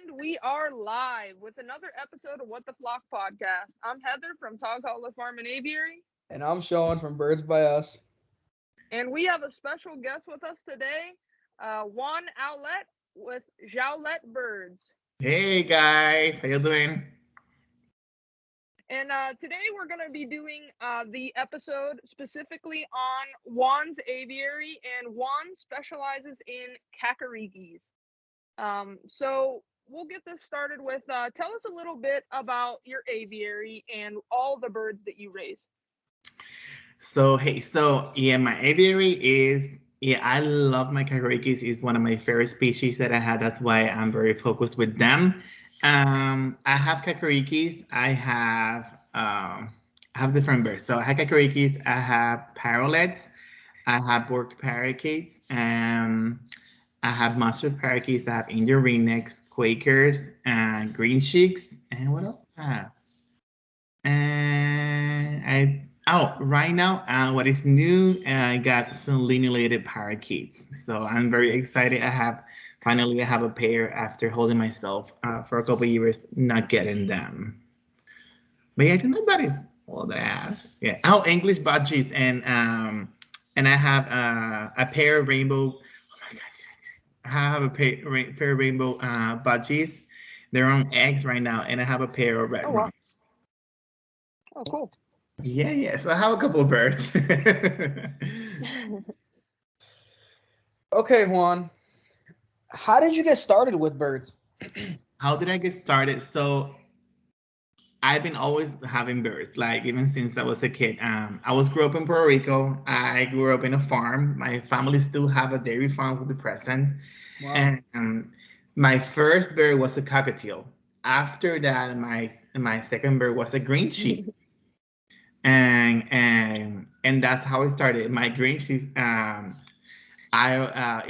And we are live with another episode of What the Flock podcast. I'm Heather from Tog Hauler Farm and Aviary. And I'm Sean from Birds by Us. And we have a special guest with us today, Juan Outlet with Jaulet Birds. Hey guys, how you doing? And today we're going to be doing the episode specifically on Juan's aviary, and Juan specializes in Kakarikis. So we'll get this started with, tell us a little bit about your aviary and all the birds that you raise. My aviary is, I love my Kakarikis. It's one of my favorite species that I have. That's why I'm very focused with them. I have Kakarikis. I have different birds. So I have Kakarikis. I have parrotlets. I have border parakeets. I have mustard parakeets. I have Indian ringnecks, Quakers, green cheeks, and what else? Right now, what is new? I got some linealated parakeets. So I'm very excited. Finally I have a pair after holding myself for a couple of years not getting them. But yeah, I think that is all that I have. Yeah. Oh, English budgies, and I have a pair of rainbow. Oh my gosh. I have a pair of rainbow budgies. They're on eggs right now, and I have a pair of red ones. Oh, cool. Yeah. So I have a couple of birds. Okay, Juan. How did you get started with birds? How did I get started? So I've been always having birds, like even since I was a kid. I grew up in Puerto Rico. I grew up in a farm. My family still have a dairy farm with the present. Wow. And my first bird was a cockatiel. After that, my second bird was a green sheep. and that's how it started. My green sheep, it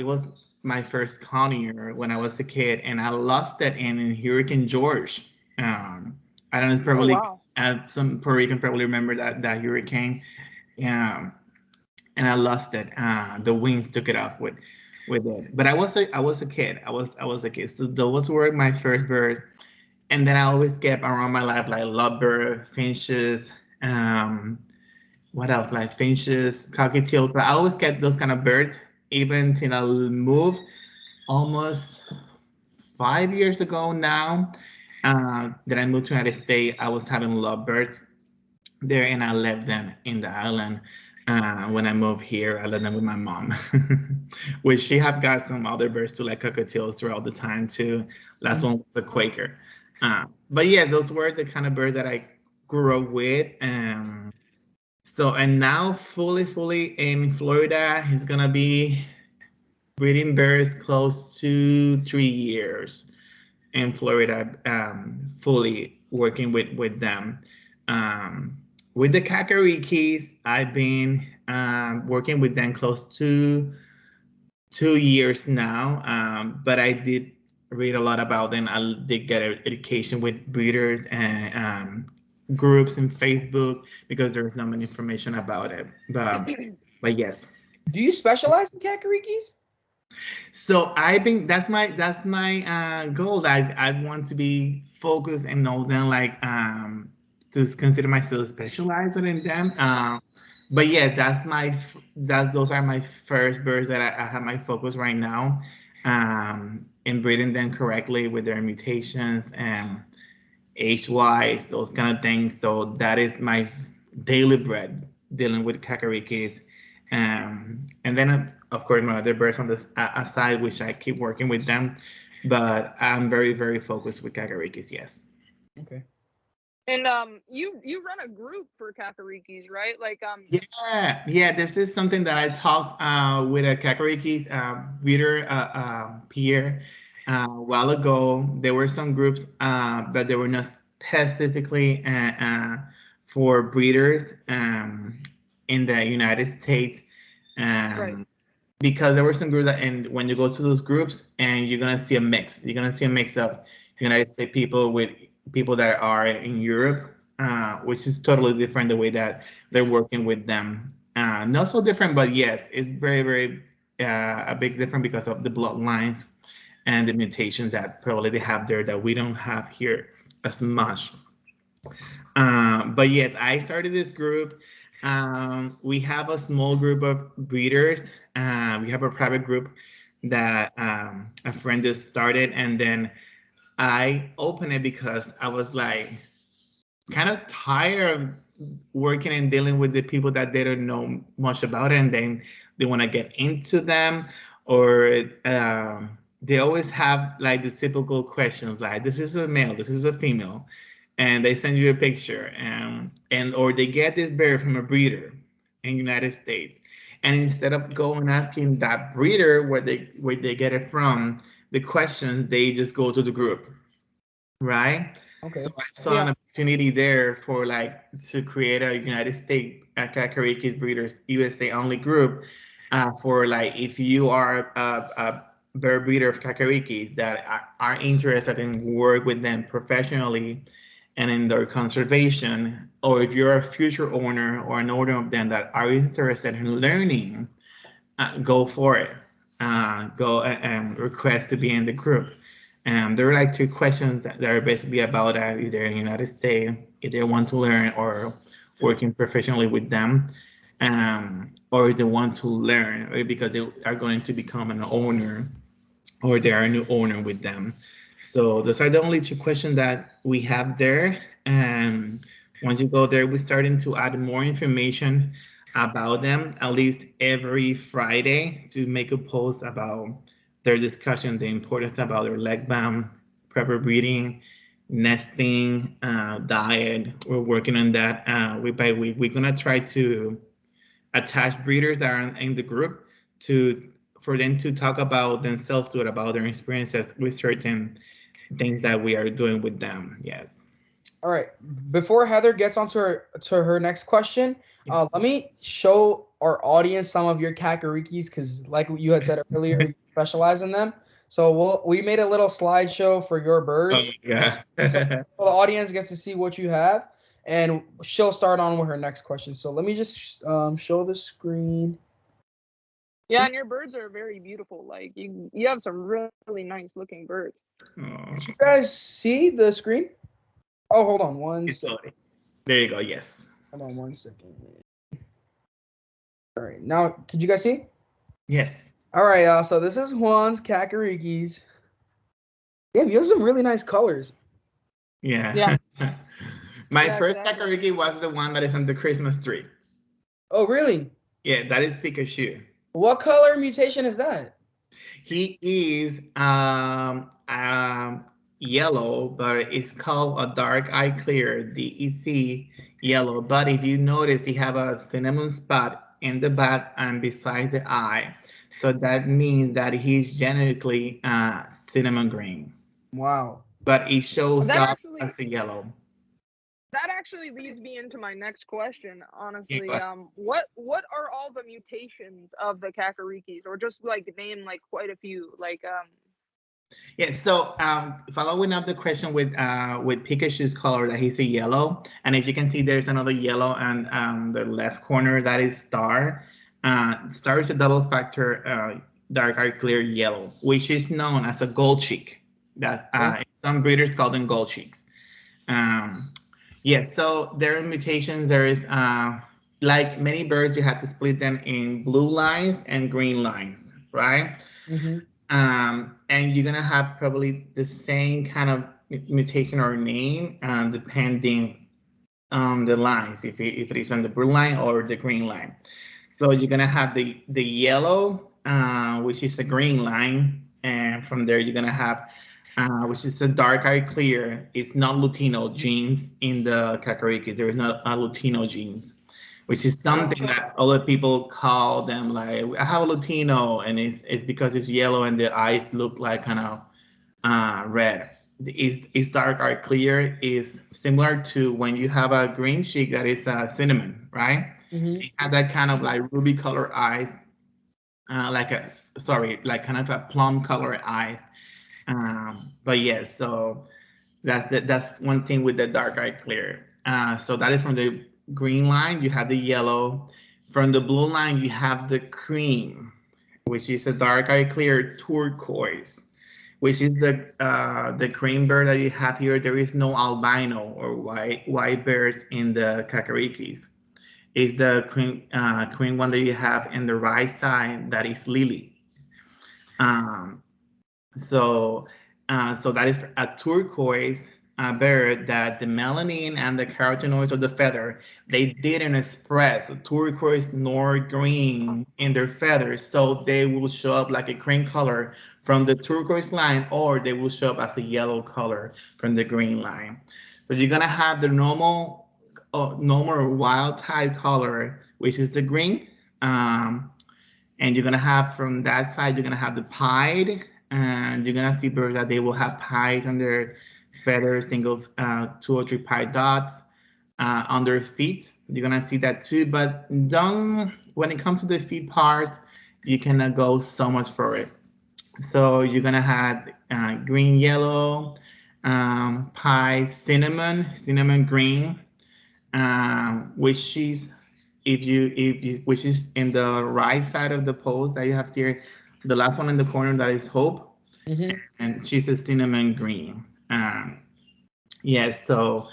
was my first conure when I was a kid, and I lost it in Hurricane George. I don't know, it's probably some Puerto Rican probably remember that hurricane. And I lost it. The winds took it off with it. But I was a kid. I was a kid. So those were my first bird. And then I always kept around my life like lovebird, finches, what else? Like finches, cockatiels. I always kept those kind of birds, even till I moved almost 5 years ago now. That I moved to United States, I was having lovebirds there, and I left them in the island. When I moved here, I left them with my mom, which she have got some other birds too, like cockatiels throughout the time too. Last one was a Quaker. But yeah, those were the kind of birds that I grew up with. And now fully in Florida, he's gonna be breeding birds close to 3 years in Florida, fully working with them. With the Kakarikis, I've been working with them close to 2 years now, but I did read a lot about them. I did get education with breeders and groups in Facebook because there's not many information about it. But yes. Do you specialize in Kakarikis? So that's my goal. I want to be focused and know them, like to consider myself specialized in them. But yeah, those are my first birds that I have my focus right now, in breeding them correctly with their mutations and age-wise, those kind of things. So that is my daily bread, dealing with Kakarikis. And then, of course, my other birds on the aside, which I keep working with them. But I'm very, very focused with Kakarikis, yes. Okay. And you run a group for Kakarikis, right? Like Yeah. This is something that I talked with a Kakarikis breeder peer a while ago. There were some groups, but they were not specifically for breeders in the United States. right. Because there were some groups and when you go to those groups, and you're gonna see a mix. You're gonna see a mix of United States people with people that are in Europe, which is totally different the way that they're working with them. Not so different, but yes, it's very, very a big difference because of the bloodlines and the mutations that probably they have there that we don't have here as much. But yes, I started this group. We have a small group of breeders. We have a private group that a friend just started, and then I opened it because I was like kind of tired of working and dealing with the people that they don't know much about it, and then they want to get into them, or they always have like the typical questions like, this is a male, this is a female, and they send you a picture, and or they get this bird from a breeder in United States, and instead of going asking that breeder where they get it from, the questions, they just go to the group, right? Okay. So I saw an opportunity there for like to create a United States Kakarikis breeders USA only group, for like if you are a bird breeder of Kakarikis that are interested in work with them professionally and in their conservation, or if you're a future owner or an owner of them that are interested in learning, go for it. Go and request to be in the group. There are like two questions that are basically about if they're in the United States, if they want to learn or working professionally with them, or if they want to learn because they are going to become an owner or they are a new owner with them. So those are the only two questions that we have there. And once you go there, we're starting to add more information about them, at least every Friday, to make a post about their discussion, the importance about their leg band, proper breeding, nesting, diet. We're working on that week by week. We're gonna try to attach breeders that are in the group to for them to talk about themselves, to about their experiences with certain things that we are doing with them. Yes. All right. Before Heather gets on to her next question, Yes. let me show our audience some of your Kakarikis, because like you had said earlier, you specialize in them. So we made a little slideshow for your birds. Oh, yeah. So the audience gets to see what you have, and she'll start on with her next question. So let me just show the screen. Yeah, and your birds are very beautiful. Like you have some really nice looking birds. Did you guys see the screen? Oh, hold on one second. There you go. Yes. Hold on 1 second. All right, now could you guys see? Yes. All right, y'all. So this is Juan's Kakarikis. Damn, you have some really nice colors. Yeah. My first exactly. Kakariki was the one that is on the Christmas tree. Oh, really? Yeah, that is Pikachu. What color mutation is that? He is yellow, but it's called a dark eye clear, DEC yellow. But if you notice, he have a cinnamon spot in the back and besides the eye. So that means that he's genetically cinnamon green. Wow. But it shows up actually, as a yellow. That actually leads me into my next question, honestly. What are all the mutations of the Kakarikis, or just like name like quite a few? Like Yeah, so following up the question with Pikachu's color, that he's a yellow, and if you can see, there's another yellow and the left corner, that is Star. Star is a double factor dark eye clear yellow, which is known as a gold cheek. That's some breeders call them gold cheeks. Yeah, so there are mutations. There is like many birds, you have to split them in blue lines and green lines, right? Mm-hmm. And you're gonna have probably the same kind of mutation or name depending on the lines, if it is on the blue line or the green line. So you're gonna have the yellow, which is the green line, and from there you're gonna have which is a dark eye clear. It's not Latino genes in the Kakarikis. There is not a Latino genes, which is something that other people call them, like, I have a Latino, and it's because it's yellow and the eyes look like kind of red. It's dark eye clear is similar to when you have a green cheek that is cinnamon, right? Mm-hmm. It has that kind of like ruby color eyes, like kind of a plum color eyes. But yes, so that's one thing with the dark eye clear. So that is from the green line. You have the yellow. From the blue line, you have the cream, which is a dark eye clear turquoise, which is the cream bird that you have here. There is no albino or white birds in the Kakarikis. It's the cream one that you have in the right side that is lily. So that is a turquoise bird that the melanin and the carotenoids of the feather, they didn't express turquoise nor green in their feathers, so they will show up like a cream color from the turquoise line, or they will show up as a yellow color from the green line. So you're gonna have the normal or wild type color, which is the green. And you're gonna have from that side, you're gonna have the pied, and you're gonna see birds that they will have pies on their feathers, single 2 or 3 pied dots on their feet. You're gonna see that too, but don't, when it comes to the feet part, you cannot go so much for it. So you're gonna have green, yellow, pie, cinnamon green, which is which is in the right side of the post that you have here, the last one in the corner, that is Hope, and she's a cinnamon green. Yes, so,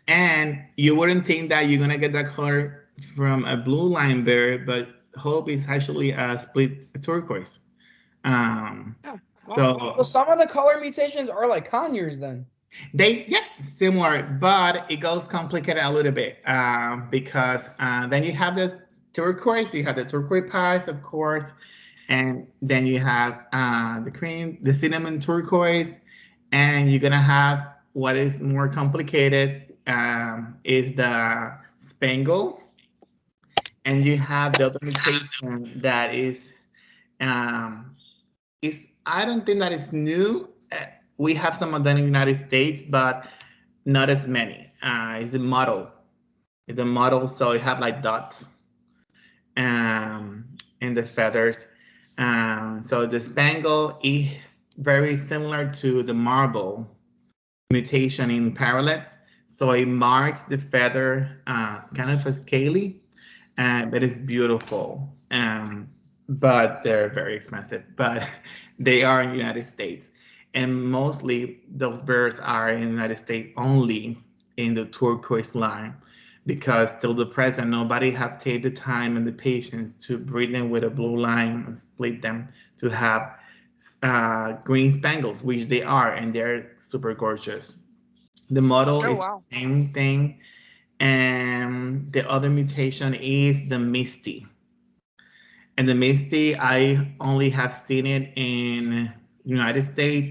and you wouldn't think that you're gonna get that color from a blue line bird, but Hope is actually a split turquoise. So some of the color mutations are like conures then. Similar, but it goes complicated a little bit because then you have this turquoise, you have the turquoise pies, of course, and then you have the cinnamon turquoise, and you're gonna have what is more complicated is the spangle, and you have the other mutation that is I don't think that is new. We have some of them in the United States, but not as many. It's a model. It's a model, so you have like dots in the feathers. So the spangle is very similar to the marble mutation in parrotlets. So it marks the feather kind of a scaly, but it's beautiful. But they're very expensive, but they are in the United States. And mostly those birds are in the United States only in the turquoise line, because till the present, nobody have taken the time and the patience to breed them with a blue line and split them to have green spangles, which they are, and they're super gorgeous. The model is the same thing. And the other mutation is the Misty. And the Misty, I only have seen it in United States.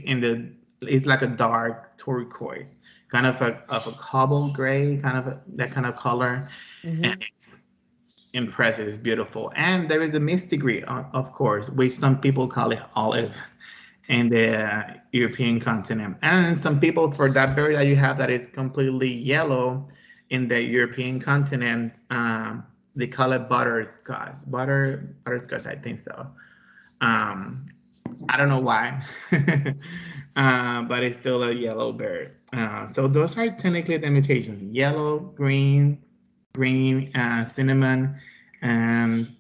It's like a dark turquoise, kind of a cobble gray, that kind of color, and it's impressive. It's beautiful. And there is the Misty green, of course, which some people call it olive in the European continent, and some people, for that bird that you have that is completely yellow in the European continent, they call it butterscotch. Butterscotch, I think so. I don't know why, but it's still a yellow bird. So those are technically the mutations: yellow, green, cinnamon,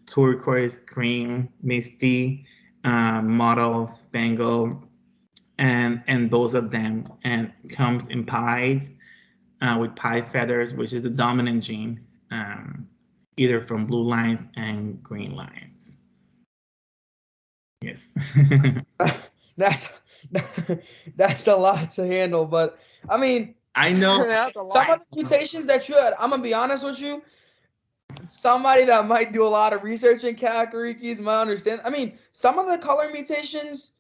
turquoise, cream, misty, model, spangle, and both of them and comes in pies with pie feathers, which is the dominant gene. Either from blue lines and green lines. Yes. that's a lot to handle, but I mean, I know some of the mutations that you had, I'm gonna be honest with you, somebody that might do a lot of research in Kakarikis might understand. I mean, some of the color mutations,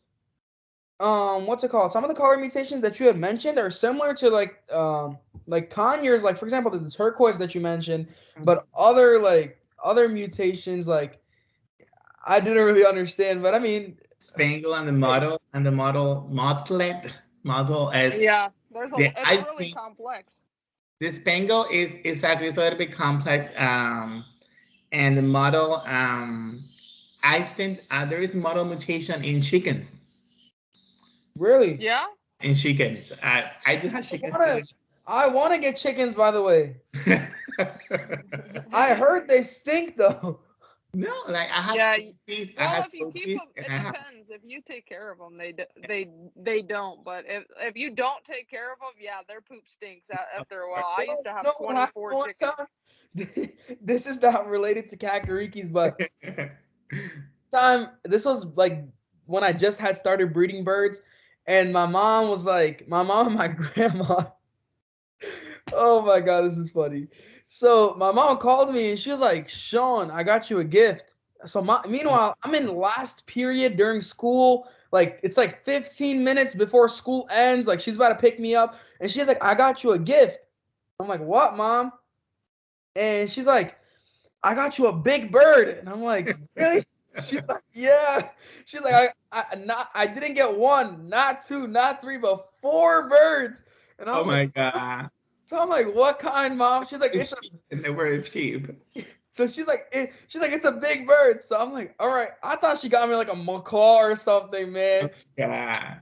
what's it called? Some of the color mutations that you had mentioned are similar to like conures, like for example the turquoise that you mentioned, but other mutations, like I didn't really understand, but I mean spangle and the model mottlet model as it's really complex. The spangle is exactly, it's a little bit complex, and the model I think there is model mutation in chickens. Really? Yeah. In chickens, I do have chickens. I want to get chickens, by the way. I heard they stink though. No, like I have Yeah. silkies, I Well, have if you keep silkies, them, and it I have. depends. If you take care of them, they don't. But if you don't take care of them, yeah, their poop stinks after a while. I used to have No, what happened 24 one chickens. time? This is not related to Kakarikis, but time this was like when I just had started breeding birds, and my mom and my grandma. Oh my god, this is funny. So my mom called me and she was like, "Sean, I got you a gift." So meanwhile, I'm in last period during school. Like it's like 15 minutes before school ends. Like she's about to pick me up, and she's like, "I got you a gift." I'm like, "What, mom?" And she's like, "I got you a big bird." And I'm like, "Really?" She's like, "Yeah." She's like, I didn't get one, not two, not three, but four birds." And I Oh was like, my "What?" god. So I'm like, "What kind, mom?" She's like, It's "It's a." sheep, and they were sheep. So she's like, "It's a big bird." So I'm like, "All right." I thought she got me like a macaw or something, man. Yeah.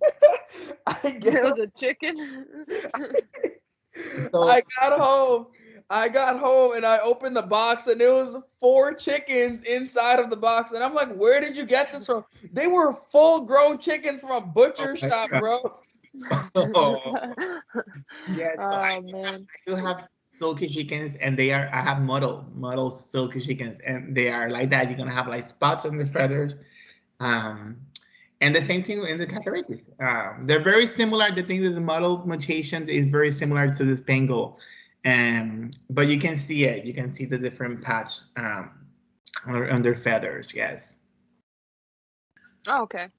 I It get was a chicken. So I got home. I got home and I opened the box and it was four chickens inside of the box. And I'm like, "Where did you get this from?" They were full grown chickens from a oh butcher my shop, god. bro. Oh, yeah, so Oh man. I do have silky chickens, and they are I have model silky chickens, and they are like that. You're gonna have like spots on the feathers. Um, and the same thing in the Kakarikis. They're very similar. The thing with the model mutation is very similar to the Spangle. But you can see it. You can see the different patch on their feathers. Yes. Oh, okay.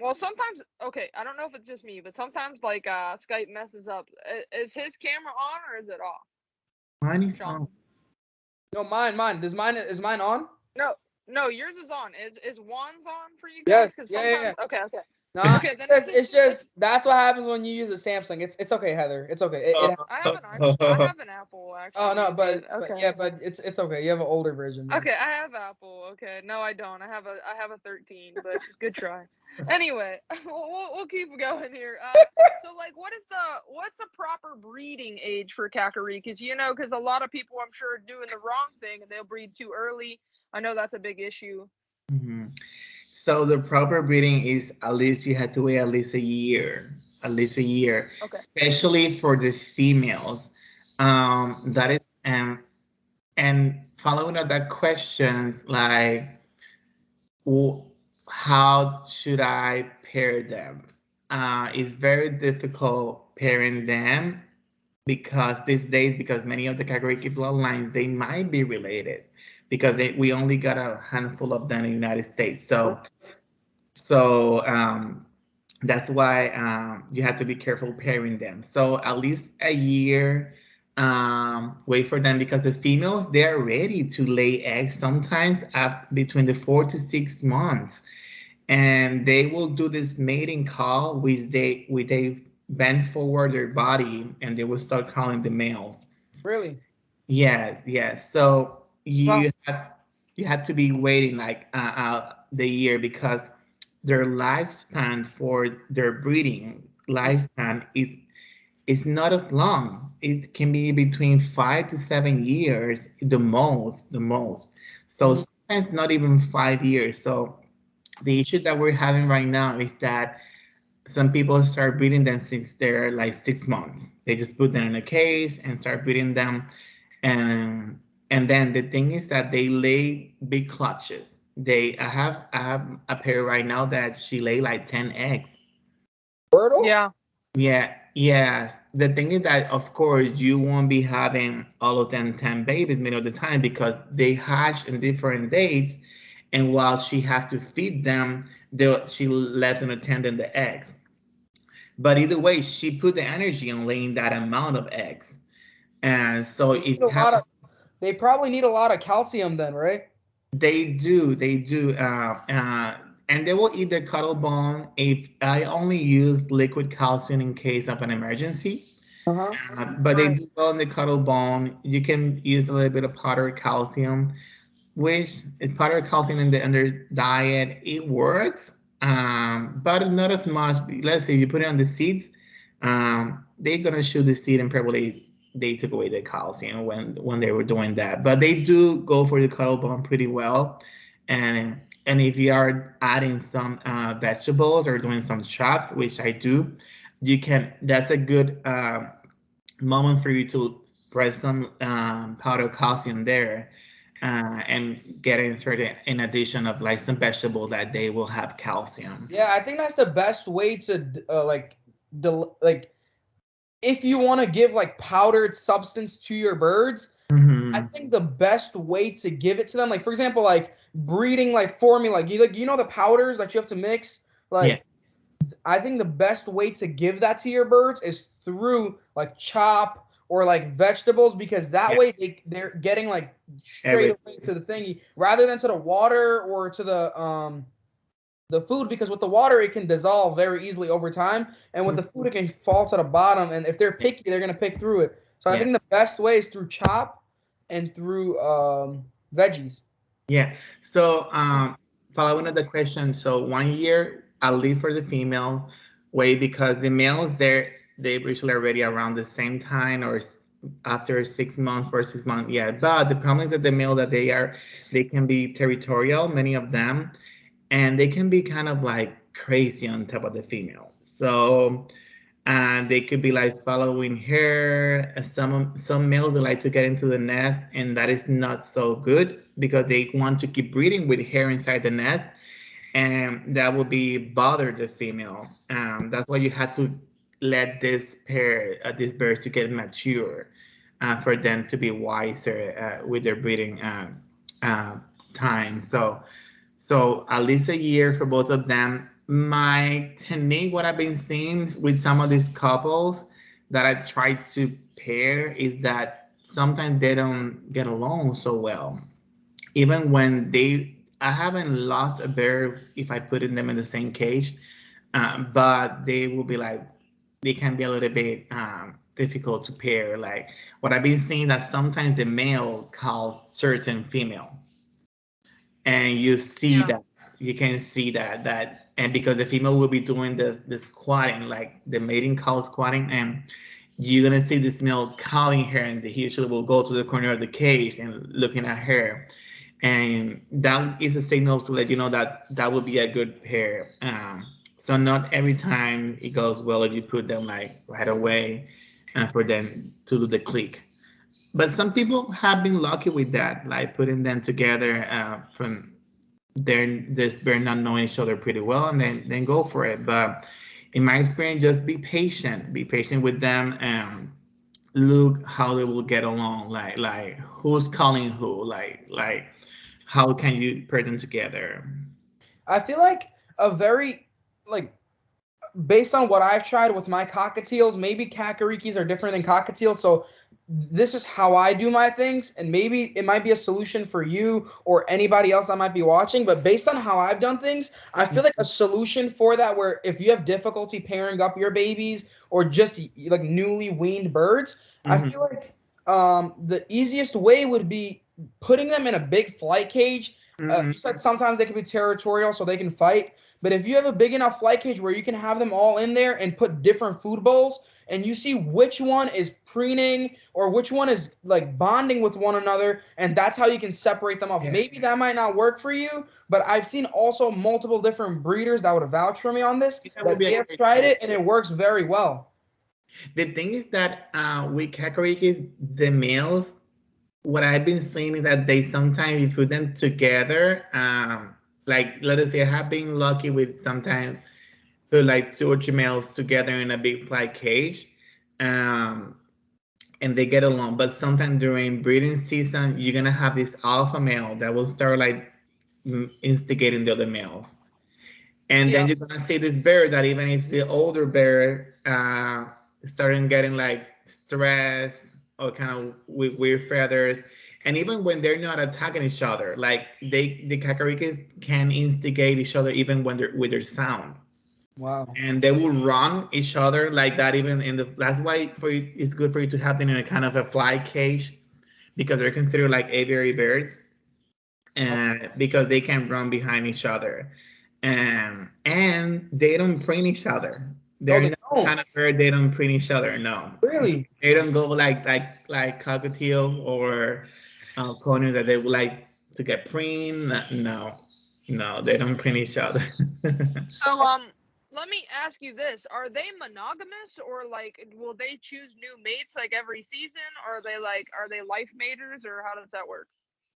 Well, sometimes, okay, I don't know if it's just me, but sometimes like Skype messes up. Is his camera on or is it off, Mine is Sean? on. No, mine. Is mine on? No, no, yours is on. Is Juan's on for you guys? Yes. Because Yeah. sometimes, okay, okay, Nah, okay, then it's it's it's. just that's what happens when you use a Samsung. It's okay, Heather. It's okay. I have an Apple Oh no, actually, but but okay. yeah, but it's okay. You have an older version then. Okay, I have Apple. Okay, no, I don't. I have a 13, but good try. Anyway, we'll keep going here. So like, what's a proper breeding age for Kakarikis? You know, because a lot of people I'm sure are doing the wrong thing and they'll breed too early. I know that's a big issue. Mhm. So the proper breeding is at least you had to wait at least a year, Okay. especially for the females. That is, and following up that questions like, how should I pair them? It's very difficult pairing them because these days, because many of the Kakariki bloodlines, they might be related because we only got a handful of them in the United States. So that's why you have to be careful pairing them. So at least a year, wait for them because the females, they're ready to lay eggs sometimes up between the 4 to 6 months. And they will do this mating call, which they bend forward their body and they will start calling the males. Really? Yes, yes. So Well, you have to be waiting like the year because their lifespan for their breeding lifespan is not as long. It can be between 5 to 7 years, the most, the most. So Mhm. sometimes not even 5 years. So the issue that we're having right now is that some people start breeding them since they're like 6 months. They just put them in a cage and start breeding them, and then the thing is that they lay big clutches. I have a pair right now that she lay like 10 eggs. Wordle? yeah. Yeah, yes. The thing is that of course you won't be having all of them 10 babies many of the time because they hatch in different dates, and while she has to feed them, she lets them attend in the eggs. But either way, she put the energy on laying that amount of eggs. And so They if need a you have lot of. They probably need a lot of calcium then, right? they do, and they will eat the cuddle bone. If I only use liquid calcium in case of an emergency, Uh huh. but they Right. do well in the cuddle bone. You can use a little bit of powdered calcium, which powdered calcium in their diet. It works, but not as much. Let's say you put it on the seeds, they're gonna shoot the seed and probably they took away the calcium when they were doing that. But they do go for the cuddle bone pretty well, and if you are adding some vegetables or doing some chops, which I do, you can. That's a good moment for you to spread some powdered calcium there, and get inserted in addition of like some vegetables that they will have calcium. Yeah, I think that's the best way to like if you want to give like powdered substance to your birds. I think the best way to give it to them, like for example, like breeding, like formula, like you know the powders that you have to mix, like. Yeah. I think the best way to give that to your birds is through like chop or like vegetables, because that way they're getting like straight away to the thingy rather than to the water or to the food, because with the water it can dissolve very easily over time, and with the food it can fall to the bottom, and if they're picky they're going to pick through it. So I think the best way is through chop and through veggies. Yeah. So following up the question, so 1 year at least for the female way, because the males they usually already around the same time or after 6 months, for 6 months. Yeah. But the problem is that the male that they can be territorial, many of them, and they can be kind of like crazy on top of the female. So and they could be like following her. Some males like to get into the nest, and that is not so good because they want to keep breeding with her inside the nest, and that will be bother the female. That's why you have to let this pair, these birds, to get mature, for them to be wiser with their breeding time. So at least a year for both of them. My technique, what I've been seeing with some of these couples that I try to pair, is that sometimes they don't get along so well. Even when I haven't lost a bear if I put them in the same cage, but they will be like, they can be a little bit difficult to pair. Like what I've been seeing, that sometimes the male calls certain female, and you see that, you can see that, and because the female will be doing the squatting, like the mating call squatting, and you're gonna see this male calling her, and he usually will go to the corner of the cage and looking at her, and that is a signal to let you know that that would be a good pair. So not every time it goes well if you put them like right away, for them to do the click. But some people have been lucky with that, like putting them together from they're not knowing each other pretty well, and then go for it. But in my experience, just be patient with them, and look how they will get along. Like who's calling who, like how can you put them together? I feel like a very like based on what I've tried with my cockatiels, maybe Kakarikis are different than cockatiels. So this is how I do my things, and maybe it might be a solution for you or anybody else that might be watching. But based on how I've done things, I feel like a solution for that, where if you have difficulty pairing up your babies or just like newly weaned birds, I feel like the easiest way would be putting them in a big flight cage. You said sometimes they can be territorial, so they can fight. But if you have a big enough flight cage where you can have them all in there and put different food bowls, and you see which one is preening or which one is like bonding with one another, and that's how you can separate them off. Yeah. Maybe that might not work for you, but I've seen also multiple different breeders that would vouch for me on this, that they have tried it and it works very well. The thing is that with Kakarikis, the males, what I've been seeing is that they sometimes you put them together. Like let us say I have been lucky with sometimes put like 2 or 3 males together in a big fly cage, and they get along. But sometimes during breeding season, you're gonna have this alpha male that will start like instigating the other males, and then you're gonna see this bear that even if the older bear starting getting like stress or kind of with weird feathers. And even when they're not attacking each other, like the Kakarikis can instigate each other even when they're with their sound. Wow. And they will run each other like that even in the. That's why for you, it's good for you to have them in a kind of a fly cage, because they're considered like aviary birds, and because they can run behind each other, and they don't preen each other. They're kind of bird, they don't preen each other. No. Really? They don't go like cockatiel or conure that they would like to get preen. No, no, they don't preen each other. So let me ask you this: are they monogamous, or like will they choose new mates like every season? Or are they life maters, or how does that work?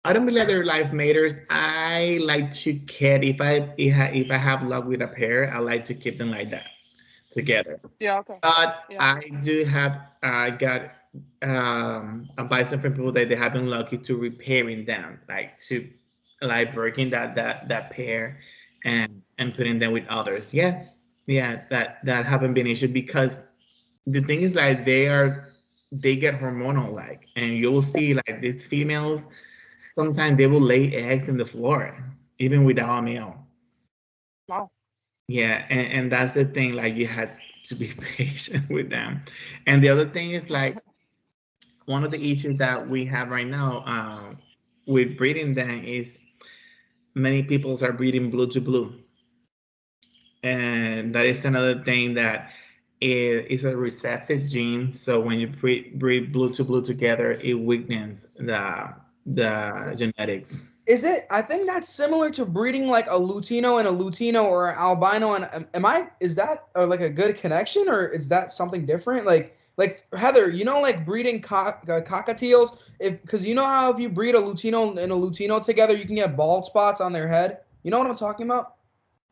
I don't believe they're life maters. I like to keep if I have luck with a pair, I like to keep them like that together. Yeah. Okay. But Yeah. I do have got advice from people that they have been lucky to repairing them, like to like working that pair and putting them with others. Yeah, yeah, that haven't been an issue because the thing is like they get hormonal like, and you'll see like these females sometimes they will lay eggs in the floor even without a male. Wow. Yeah, and that's the thing, like you had to be patient with them. And the other thing is like one of the issues that we have right now with breeding them is many people are breeding blue to blue. And that is another thing that is a recessive gene. So when you breed blue to blue together, it weakens the genetics. Is it? I think that's similar to breeding like a Lutino and a Lutino or an albino. And is that like a good connection, or is that something different? Like Heather, like breeding cockatiels, because you know how if you breed a Lutino and a Lutino together, you can get bald spots on their head. You know what I'm talking about?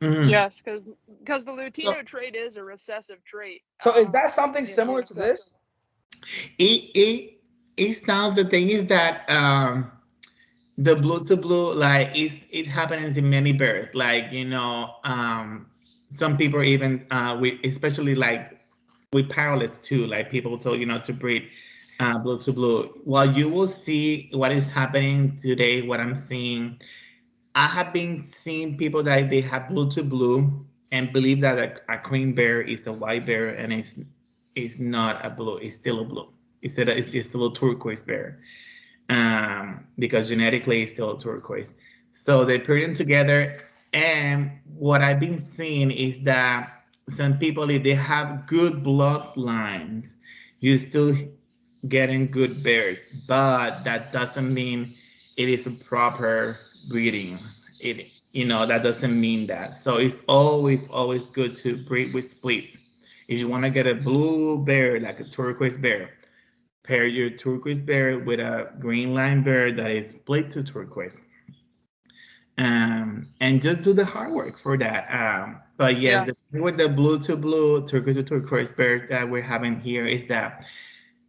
Mhm. Yes, because the So Lutino trait is a recessive trait. So is that something You know. similar to this? it's now the thing is that the blue to blue like it happens in many birds like some people even we especially like with parallels too like people told to breed blue to blue. Well, you will see what is happening today. What I'm seeing, I have been seeing people that they have blue to blue and believe that a cream bear is a white bear, and it's not a blue, it's still a blue. It's still a turquoise bear, because genetically it's still turquoise. So they put them together, and what I've been seeing is that some people, if they have good bloodlines, you still getting good bears, but that doesn't mean it is a proper breeding. That doesn't mean that. So it's always good to breed with splits. If you want to get a blue bear, like a turquoise bear, pair your turquoise bear with a green line bear that is split to turquoise. And just do the hard work for that. But yes, Yeah. with the blue to blue, turquoise to turquoise bears that we're having here is that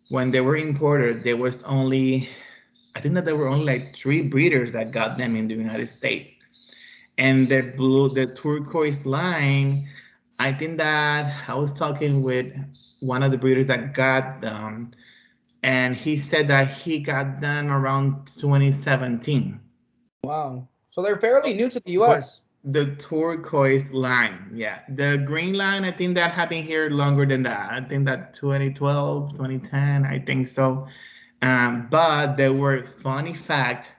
when they were imported, there was only, I think that there were only like 3 breeders that got them in the United States. And the turquoise line, I think that I was talking with one of the breeders that got them, and he said that he got them around 2017. Wow. So they're fairly new to the But U.S. the turquoise line, yeah. The green line, I think that have been here longer than that. I think that 2012, 2010, I think so. But there were, funny fact,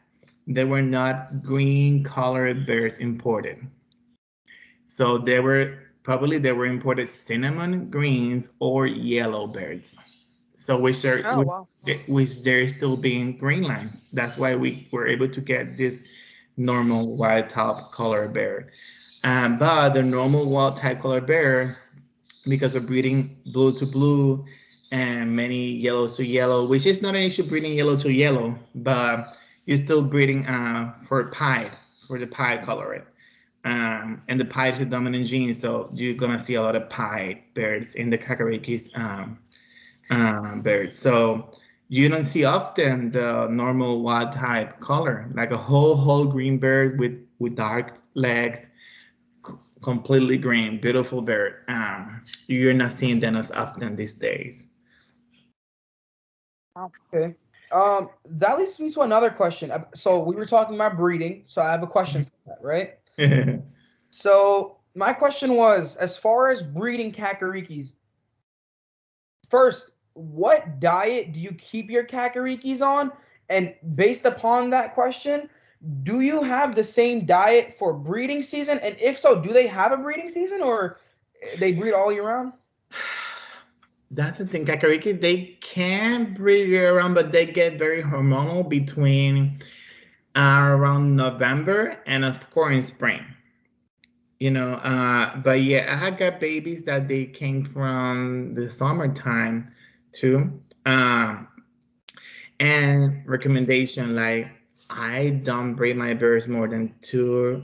there were not green colored birds imported. So they were imported cinnamon greens or yellow birds. So Oh wow. which they're still being green lines. That's why we were able to get this normal wild type color bear. But the normal wild type color bear, because of breeding blue to blue and many yellow to yellow, which is not an issue breeding yellow to yellow, but you're still breeding for the pied color. And the pied is a dominant gene, so you're gonna see a lot of pied birds in the Kakarikis birds. So you don't see often the normal wild type color, like a whole green bird with dark legs, completely green, beautiful bird. You're not seeing them as often these days. Wow. Okay. That leads me to another question. So we were talking about breeding, so I have a question for that, right? So my question was, as far as breeding Kakarikis, first, what diet do you keep your Kakarikis on? And based upon that question, do you have the same diet for breeding season? And if so, do they have a breeding season, or they breed all year round? That's the thing. Kakarikis, they can breed year round, but they get very hormonal between around November and of course in spring. But yeah, I had got babies that they came from the summertime too. And recommendation, like I don't breed my birds more than 2,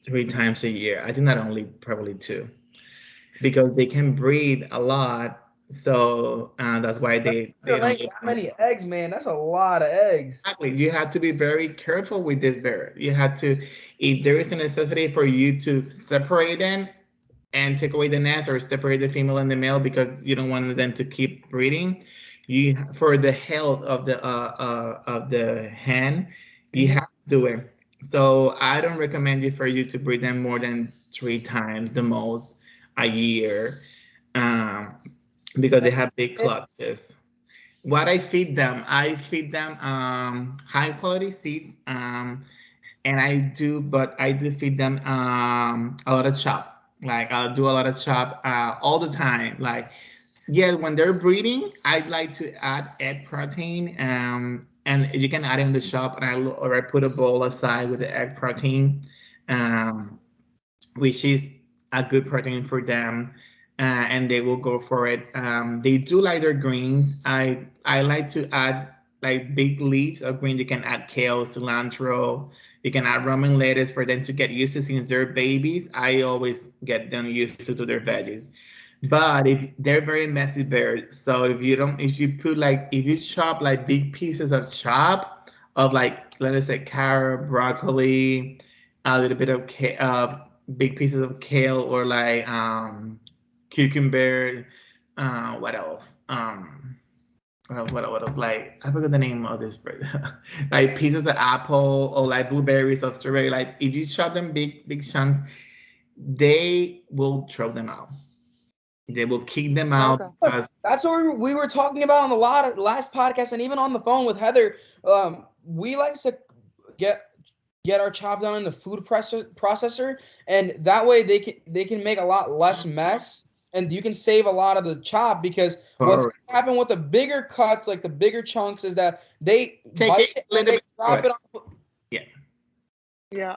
3 times a year. I think not only probably two, because they can breed a lot. So that's why they You're don't. laying that many eggs, man. That's a lot of eggs. Exactly. You have to be very careful with this bird. You have to, if there is a necessity for you to separate them and take away the nest or separate the female and the male because you don't want them to keep breeding, you for the health of the hen, you have to do it. So I don't recommend it for you to breed them more than 3 times the most a year, um, because they have big clutches. What I feed them high quality seeds, and I do feed them a lot of chop. Like I'll do a lot of chop all the time. Like yeah, when they're breeding, I'd like to add egg protein, and you can add it in the shop, or I put a bowl aside with the egg protein, um, which is a good protein for them, and they will go for it. They do like their greens. I like to add like big leaves of green. You can add kale, cilantro. You can add Roman lettuce for them to get used to since they're babies. I always get them used to their veggies. But if they're very messy birds, so if you chop like big pieces of chop of like let us say carrot, broccoli, a little bit of big pieces of kale or like cucumber, what else? What else? Like I forgot the name of this bird. Like pieces of apple or like blueberries of strawberry. Like if you chop them big chunks, they will throw them out. They will kick them out because That's what we were talking about on the last podcast, and even on the phone with Heather. We like to get our chop done in the food processor, and that way they can make a lot less mess, and you can save a lot of the chop because what's happened with the bigger cuts, like the bigger chunks, is that they take it and they drop it on. Yeah.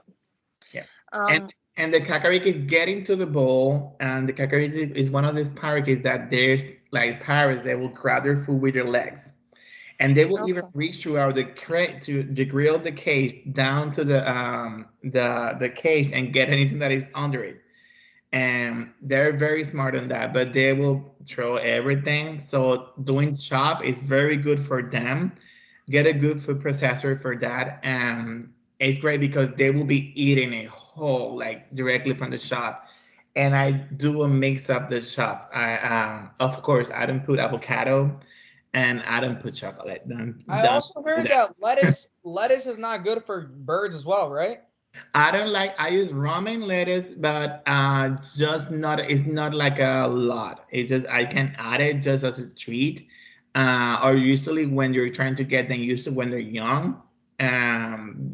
And the Kakarikis get into the bowl, and the Kakariki is one of these parrots that there's like parrots that will grab their food with their legs, and they will even reach throughout the crate to the grill the cage down to the cage and get anything that is under it. And they're very smart on that, but they will throw everything. So doing chop is very good for them. Get a good food processor for that, and it's great because they will be eating it whole, like directly from the shop. And I do a mix up the chop. Of course, I don't put avocado, and I don't put chocolate. I also heard that lettuce is not good for birds as well, right? I use ramen lettuce, but just not, it's not like a lot. It's just, I can add it just as a treat. Or usually when you're trying to get them used to when they're young,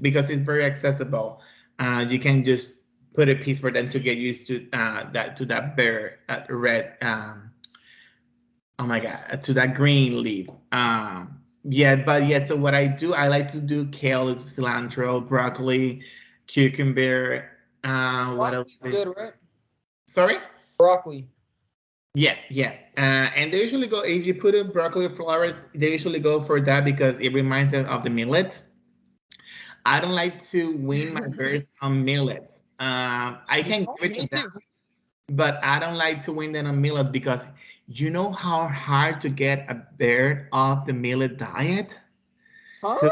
because it's very accessible. You can just put a piece for them to get used to that bare red, oh my God, to that green leaf. So what I do, I like to do kale, cilantro, broccoli, cucumber. What else? Good, right? Sorry? Broccoli. Yeah. And they usually go, if you put a broccoli flowers, they usually go for that because it reminds them of the millet. I don't like to wean my birds on millet. I can give it to them, but I don't like to wean them on millet because you know how hard to get a bird off the millet diet? Huh? So,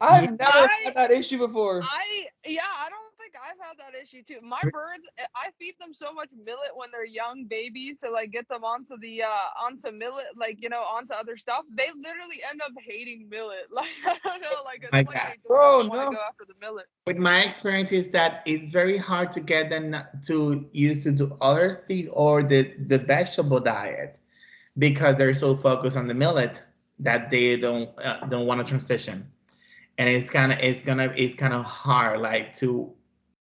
I've never had that issue before. I don't think I've had that issue too. My birds, I feed them so much millet when they're young babies to like get them onto the onto millet, like onto other stuff. They literally end up hating millet. Like I don't know, like it's like they don't want to go after the millet. With my experience is that it's very hard to get them to use to do other seeds or the vegetable diet because they're so focused on the millet that they don't want to transition. And it's kind of hard like to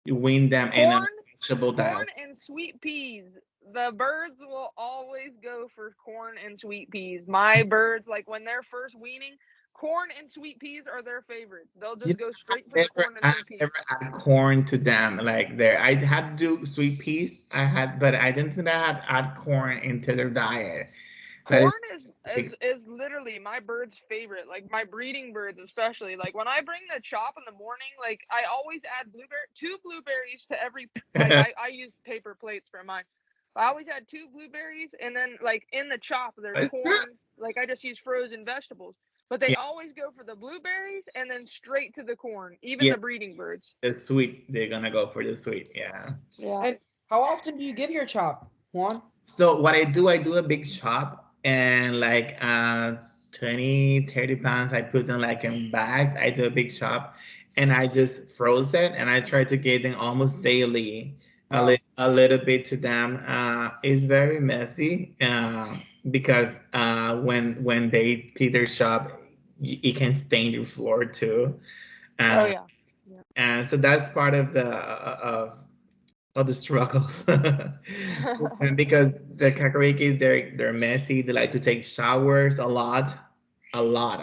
wean them in a vegetable diet. Corn and sweet peas, the birds will always go for corn and sweet peas. My birds, like when they're first weaning, corn and sweet peas are their favorites. They'll just go straight for the corn and sweet peas. I never add corn to them like there. I had to do sweet peas. But I didn't think I had add corn into their diet. Corn is literally my bird's favorite. Like my breeding birds, especially. Like when I bring the chop in the morning, like I always add two blueberries to every. Like I use paper plates for mine. I always add 2 blueberries, and then like in the chop there's corn. Like I just use frozen vegetables. But they always go for the blueberries and then straight to the corn. Even the breeding birds. The sweet, they're gonna go for the sweet. Yeah. Yeah. And how often do you give your chop, Juan? So what I do a big chop, and like 20, 30 pounds, I put them like in bags. I do a big chop, and I just froze it, and I try to give them almost daily a little bit to them. It's very messy because when they clean their shop, it can stain your floor too. Oh yeah. And so that's part of the struggles. And because the Kakarikis, they're messy. They like to take showers a lot. Like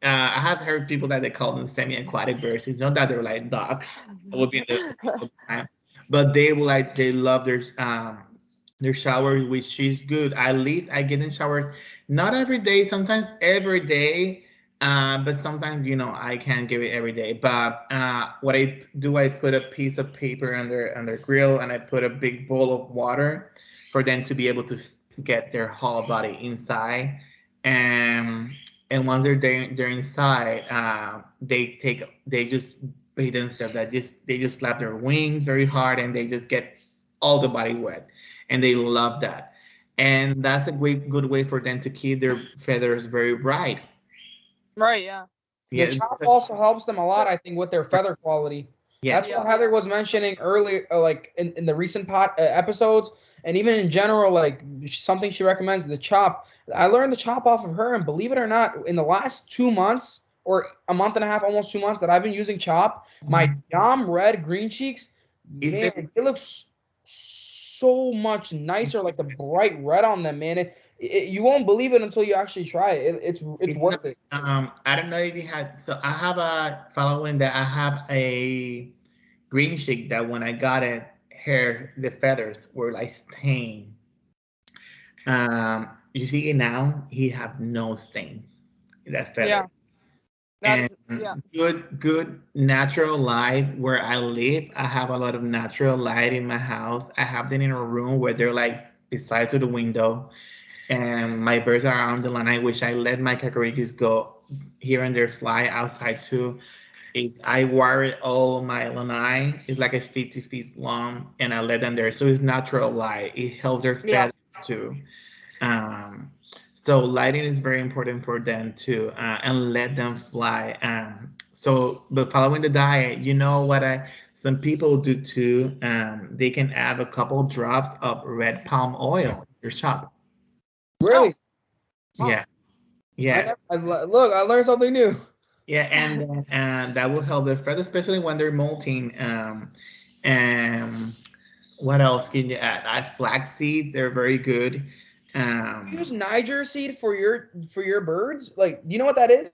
I have heard people that they call them semi-aquatic birds. It's not that they're like ducks. That would be in the time, but they love their shower, which is good. At least I get in showers not every day. Sometimes every day. But sometimes, I can't give it every day. But what I do, I put a piece of paper under grill, and I put a big bowl of water for them to be able to get their whole body inside. And once they're inside, they just bathe themselves. They just slap their wings very hard, and they just get all the body wet, and they love that. And that's a good way for them to keep their feathers very bright. Right, yeah. The chop also helps them a lot, I think, with their feather quality. Yeah. That's what Heather was mentioning earlier, like in the recent episodes, and even in general, like something she recommends, the chop. I learned the chop off of her, and believe it or not, in the last 2 months or a month and a half, almost 2 months that I've been using chop, my Dom red green cheeks, man, it looks so much nicer, like the bright red on them, man. You won't believe it until you actually try it. It's worth it. I don't know if you had. So I have a following that I have a green sheik that when I got it, the feathers were like stained. You see it now, he have no stain. That feather. Yeah. And good natural light where I live. I have a lot of natural light in my house. I have them in a room where they're like beside to the window, and my birds are on the line. I wish I let my Kakarikis go here and there, fly outside too. I wire all my lanai. It's like a 50 feet long, and I let them there. So it's natural light. It helps their feathers too. So lighting is very important for them too, and let them fly. But following the diet, what some people do too. They can add a couple drops of red palm oil in your chop. Really? Yeah. Yeah. I learned something new. Yeah, and that will help their feathers, especially when they're molting. And what else can you add? Flax seeds, they're very good. You use Niger seed for your birds? Like, do you know what that is?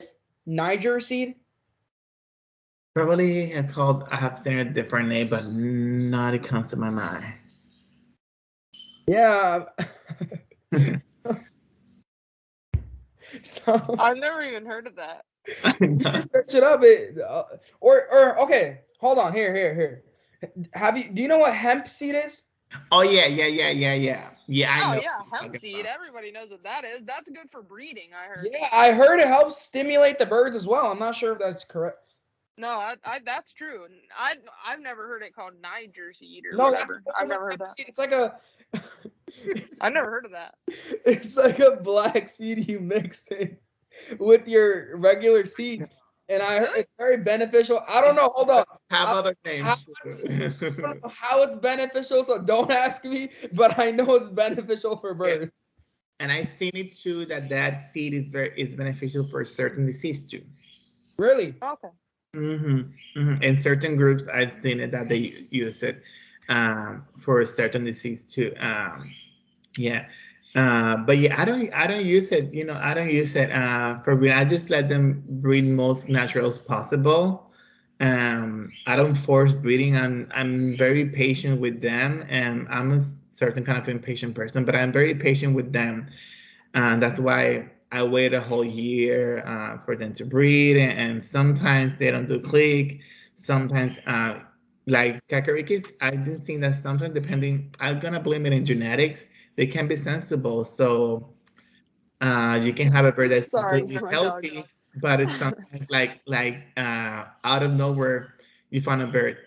Niger seed? Probably I have seen a different name, but not it comes to my mind. Yeah. So I've never even heard of that. Search it up. Or okay, hold on. Here. Do you know what hemp seed is? Oh yeah. Yeah, I know. Yeah, hemp seed. Everybody knows what that is. That's good for breeding, I heard. Yeah, I heard it helps stimulate the birds as well. I'm not sure if that's correct. No, that's true. I've never heard it called Niger seed or whatever. I've never heard that. It's like a. I've never heard of that. It's like a black seed you mix in with your regular seeds. And I heard it's very beneficial. I don't know. Hold on. Have other names. I don't know how it's beneficial, so don't ask me. But I know it's beneficial for birds. And I've seen it too that seed is beneficial for certain disease too. Really? Okay. In certain groups, I've seen it that they use it. for a certain disease too. Yeah. But yeah, I don't use it. I don't use it for breeding. I just let them breed most natural as possible. I don't force breeding. I'm very patient with them, and I'm a certain kind of impatient person, but I'm very patient with them. That's why I wait a whole year for them to breed, and sometimes they don't do click. Sometimes, like Kakarikis, I've been seeing that sometimes, depending, I'm gonna blame it in genetics. They can be sensible, so you can have a bird that's Sorry, completely my dog. healthy, but it's sometimes like out of nowhere, you find a bird,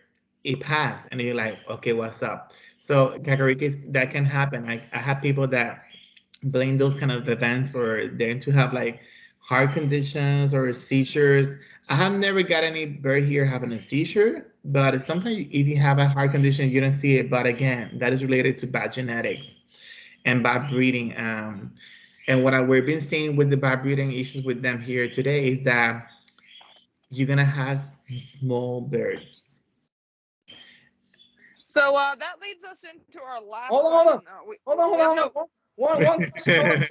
it passed, and you're like, okay, what's up? So Kakarikis, that can happen. I have people that blame those kind of events for them to have like heart conditions or seizures. I have never got any bird here having a seizure, but sometimes if you have a heart condition, you don't see it. But again, that is related to bad genetics and bad breeding. And what we've been seeing with the bad breeding issues with them here today is that you're gonna have small birds. So that leads us into our last Hold on, question. hold on. No, One question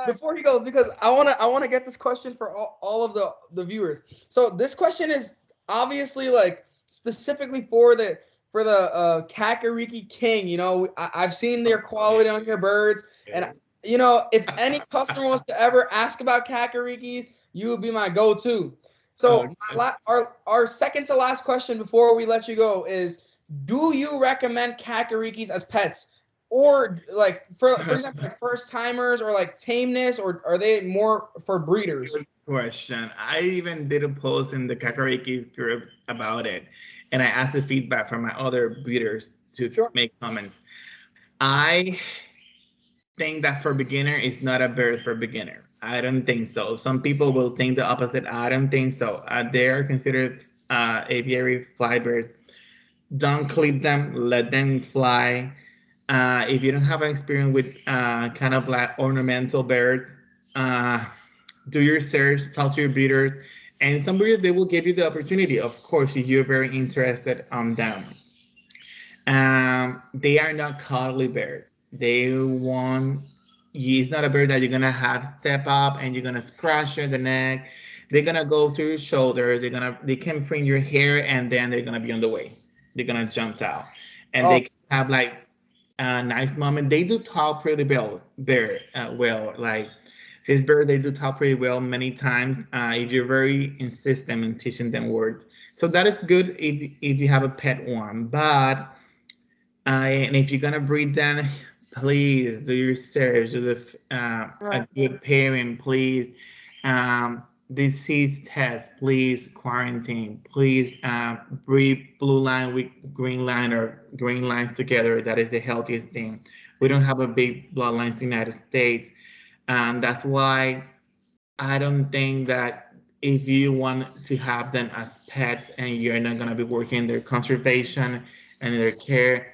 before he goes, because I wanna get this question for all of the viewers. So this question is obviously like specifically for the Kakariki King. I've seen their quality on your birds, and if any customer wants to ever ask about Kakarikis, you would be my go-to. So our second to last question before we let you go is, do you recommend Kakarikis as pets? Or like for example, like first timers or like tameness, or are they more for breeders? Good question. I even did a post in the Kakarikis group about it, and I asked the feedback from my other breeders to make comments. I think that for beginner is not a bird for beginner. I don't think so. Some people will think the opposite. I don't think so. They are considered aviary fly birds. Don't clip them. Let them fly. If you don't have an experience with kind of like ornamental birds, do your search, talk to your breeders, and some breeders they will give you the opportunity. Of course, if you're very interested on them. They are not cuddly birds. They want. It's not a bird that you're gonna have step up and you're gonna scratch the neck. They're gonna go through your shoulder. They can print your hair and then they're gonna be on the way. They're gonna jump out, and they can have like a nice moment. They do talk pretty well. Like this bird, they do talk pretty well many times. If you're very insistent in teaching them words, so that is good if you have a pet one. But and if you're gonna breed them, please do your research, do a good pairing, please. Disease test, please quarantine, please breed blue line with green line or green lines together. That is the healthiest thing. We don't have a big bloodlines in the United States. That's why I don't think that if you want to have them as pets and you're not gonna be working their conservation and their care,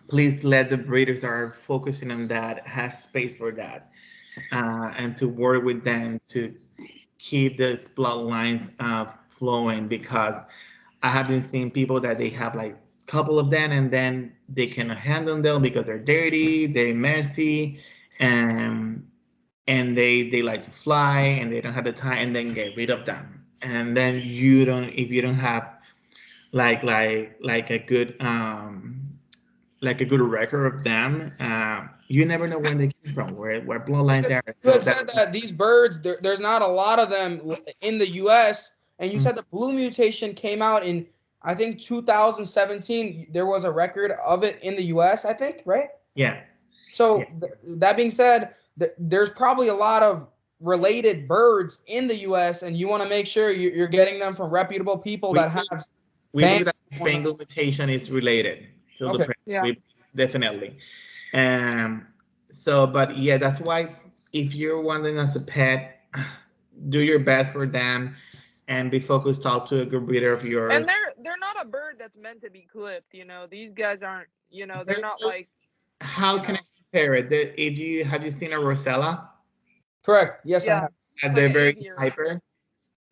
please let the breeders that are focusing on that have space for that, and to work with them to keep these bloodlines flowing, because I have been seeing people that they have like a couple of them and then they cannot handle them because they're dirty, they're messy, and they like to fly and they don't have the time and then get rid of them. And then you don't if you don't have like a good like a good record of them. You never know when they came from, where bloodlines are. You have said that these birds, there's not a lot of them in the U.S., and you said the blue mutation came out in, I think, 2017. There was a record of it in the U.S., I think, right? Yeah. So that being said, there's probably a lot of related birds in the U.S., and you want to make sure you're getting them from reputable people that have. We believe that Spangle mutation is related to the present. Definitely. So, but yeah, that's why if you're wanting as a pet, do your best for them and be focused. Talk to a good breeder of yours. And they're not a bird that's meant to be clipped. These guys aren't. They're not like. How can I compare it? Have you seen a Rosella? Correct. Yes, I have. They're very hyper.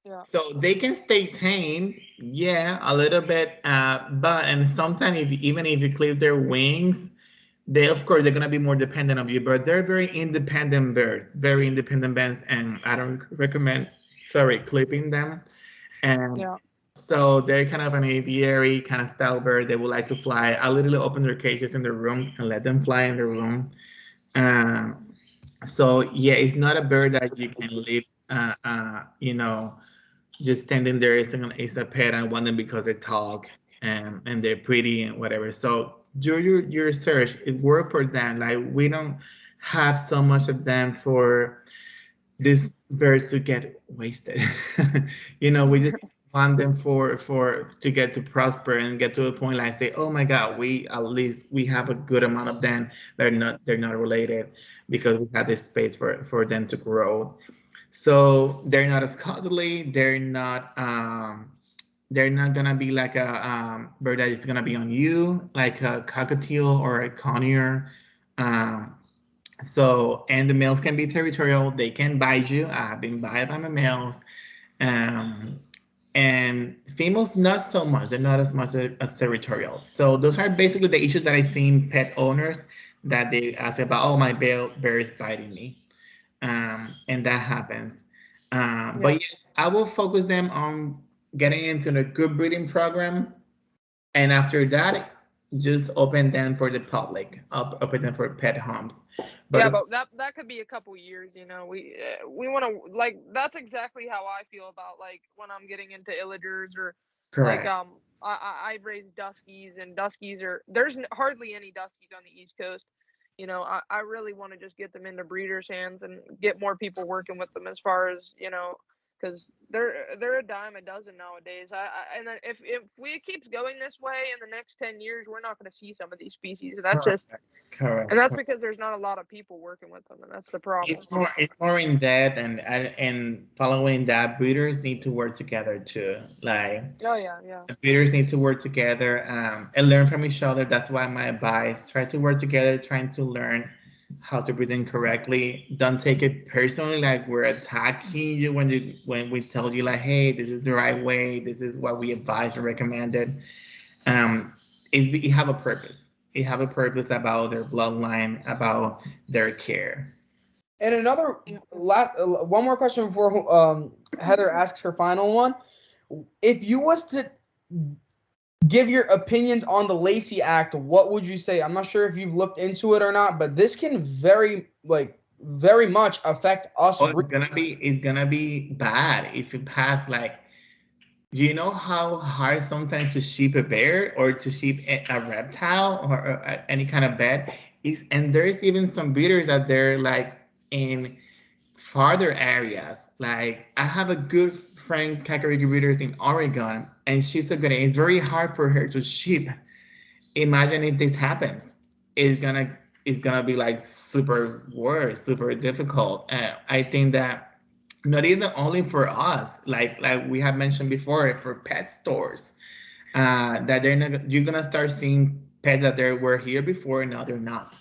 Yeah. So they can stay tame, yeah, a little bit, but and sometimes even if you clip their wings, they of course they're gonna be more dependent of you. But they're very independent birds, very independent birds, and I don't recommend, sorry, clipping them. And Yeah. so they're kind of an aviary kind of style bird. They would like to fly. I literally open their cages in their room and let them fly in their room. Um, so yeah, it's not a bird that you can leave, just standing there as a pet and want them because they talk and they're pretty and whatever. So do your research. It worked for them. Like we don't have so much of them for these birds to get wasted. We just want them for to get to prosper and get to a point like say, oh my God, we at least we have a good amount of them. They're not related because we have this space for them to grow. So they're not as cuddly. They're not gonna be like a bird that is gonna be on you, like a cockatiel or a conure. Um, and the males can be territorial. They can bite you. I've been bitten by my males. Um, and females, not so much. They're not as much as territorial. So those are basically the issues that I see in pet owners that they ask about. Oh, my bear is biting me, and that happens. But Yeah. yes, I will focus them on getting into the good breeding program, and after that, just open them for the public, open them for pet homes. Yeah, But but that could be a couple years, you know. We want to like that's exactly how I feel about like when I'm getting into illagers or like correct. I raise duskies and duskies are there's hardly any duskies on the East Coast. You know, I really want to just get them into breeders' hands and get more people working with them as far as because they're a dime a dozen nowadays. And then if we keeps going this way in the next 10 years, we're not going to see some of these species. That's just Correct. Correct. and that's because there's not a lot of people working with them, and that's the problem. It's more in depth, and following that, breeders need to work together too. Like Oh yeah, yeah, breeders need to work together, and learn from each other. That's why my advice: try to work together, trying to learn how to breed them correctly. Don't take it personally, like we're attacking you when we tell you like, hey, this is the right way. This is what we advise and recommended. Um, it have a purpose. It have a purpose about their bloodline, about their care. And another yeah. one more question before Heather asks her final one. If you was to give your opinions on the Lacey Act, what would you say? I'm not sure if you've looked into it or not, but this can very much affect us. Oh, it's gonna be bad if you pass. Like, do you know how hard sometimes to sheep a bear or to sheep a reptile or any kind of pet is? And there's even some breeders that they're like in farther areas. Like I have a good friend, Kakariki breeders in Oregon, and she's so good. It's very hard for her to sheep. Imagine if this happens. It's gonna be like super worse, super difficult. I think that not even only for us, like we have mentioned before, for pet stores, that they're not. You're gonna start seeing pets that they were here before and now they're not.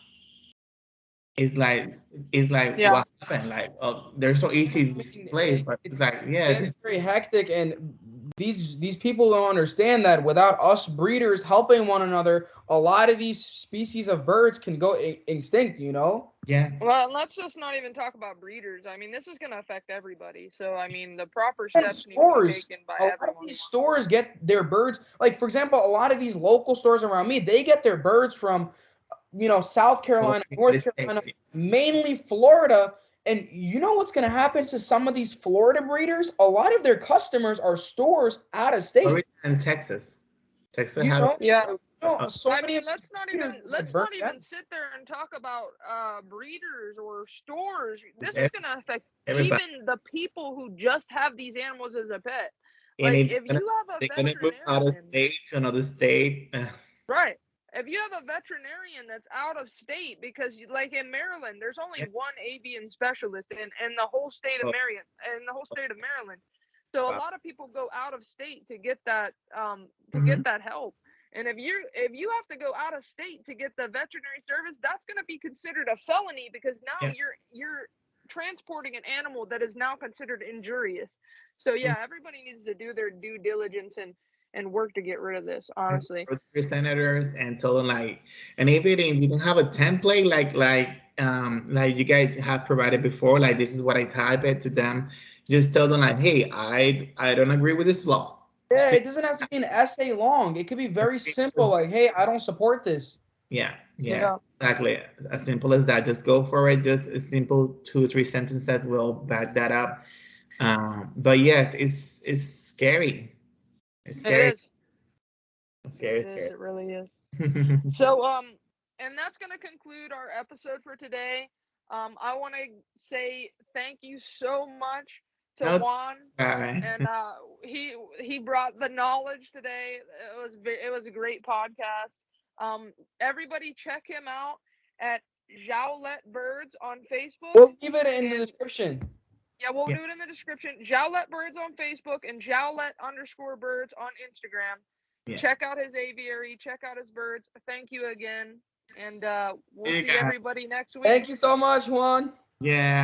It's like Yeah. what happened? Like, they're so easy to display, but it's It's like, yeah, getting this. very hectic, and these people don't understand that without us breeders helping one another, a lot of these species of birds can go extinct. Yeah. Well, and let's just not even talk about breeders. I mean, this is going to affect everybody. So, I mean, the proper And steps need to be stores, taken by a lot of everyone. these stores get their birds. Like for example, a lot of these local stores around me, they get their birds from South Oh, Carolina, United North Carolina, States. Yes. mainly Florida. And you know what's going to happen to some of these Florida breeders? A lot of their customers are stores out of state. Florida and Texas. Texas You have. know, Yeah. so I many mean, of these breeders get let's burnt not out. even sit there and talk about breeders or stores. This is It's going to affect everybody. even the people who just have these animals as a pet. And Like it's if gonna you have a they're gonna move out of veterinarian, state to another state. right? If you have a veterinarian that's out of state, because like in Maryland, there's only Yeah. one avian specialist in the whole state of Oh, Maryland. So a wow. lot of people go out of state to Hmm. get that help. And if you have to go out of state to get the veterinary service, that's going to be considered a felony because now Yeah. you're transporting an animal that is now considered injurious. So yeah, everybody needs to do their due diligence and work to get rid of this. Honestly, For your senators and tell them like, and even if you don't have a template like you guys have provided before, like this is what I type it to them, just tell them like, hey, I don't agree with this law. Yeah, it doesn't have to be an essay long. It could be very simple, like, hey, I don't support this. Yeah, Yeah. exactly. As simple as that. Just go for it. Just a simple 2 or 3 sentences that will back that up. But yeah, it's scary. It's It scary. is. It's scary, It is. scary. It really is. So and that's gonna conclude our episode for today. I want to say thank you so much to No, Juan, bye. and he brought the knowledge today. It was a great podcast. Everybody check him out at Jaulet Birds on Facebook. We'll leave it in the And description. yeah, we'll Yeah, do it in the description. Jaulet Birds on Facebook and Jaulet_birds on Instagram. yeah. Check out his aviary. Check out his birds. Thank you again. And we'll You see guys. everybody next week. Thank you so much, Juan. Yeah.